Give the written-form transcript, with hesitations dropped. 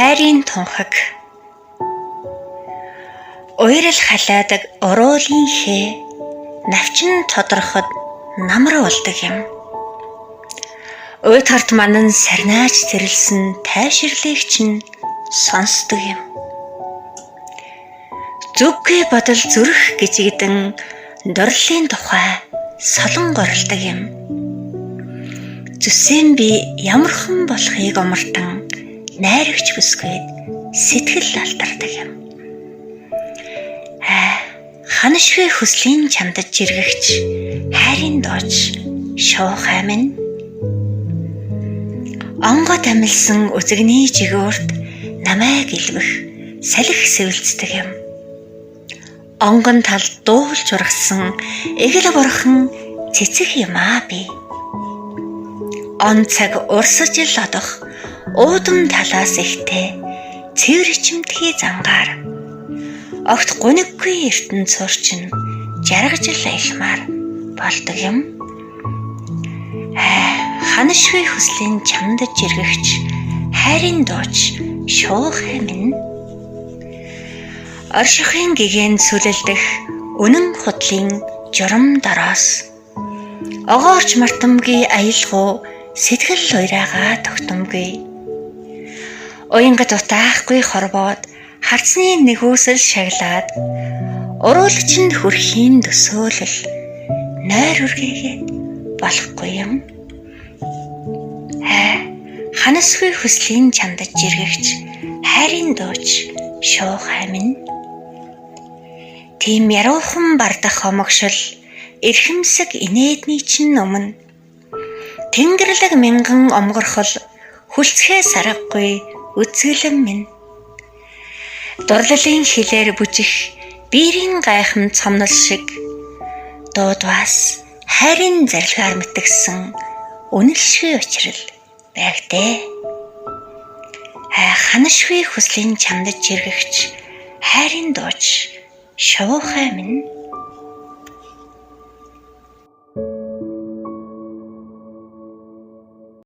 хайрын тунхаг. Уйрал халаадаг уруулын хээ навчин тодорход намар болдог юм. Уйд харт манан сарнааж зэрэлсэн тайширлыг чинь сонсдог юм. Зүггүй бодол зүрх гжигдэн дурлалын тухай солон горилдог юм. Зүсэн би ямархан болохыг омартан найрагч бүсгүйд сэтгэл алдардаг юм. Ханашгүй хүслийн чамдаж жиргэгч хайрын дооч шуухай минь. Онгод амилсан үзэгний жигүүрт намайг илвэх салхи сэвэлцдэг юм. Онгон тал дуулж ургасан эгэл борхон цэцэг юм би. Он цаг урсаж л одох уудам талаас ихтэй цэвэр чимтгий зангаар огт гуниггүй эртэн цурчин жаргаж л аялмаар болдог юм. Ханашгүй хүслийн чамдаж жиргэгч хайрын дууч шуухай минь. Оршихын гэгээн сүлэлдэх үнэн худлын журам дороос огоорч мартамгүй аялгуу сэтгэл уйраага тогтомгүй. Уянгад утаахгүй хорвоод харцны нэгүсэл шаглаад уруулагч нь хүрхийн төсөөлөл нойр үргээгээд болохгүй юм. Ханасгүй хүслийн чамдаж жиргэгч хайрын дууч шуухай минь. Тийм яруухан бардах хомогшил эрхэмсэг инээдний чинь өмнө тэнгэрлэг мянган омгорхол хүлцхээ саргагүй үзгэлэн минь. Дурлалын хилээр бүжих биерийн гайхам цомнол шиг дуудвас хайрын зарилгаар мэтгсэн үнэлшгүй учрал байгтээ. Ханашгүй хүслийн чамдаж жиргэгч хайрын дууч шуухай минь.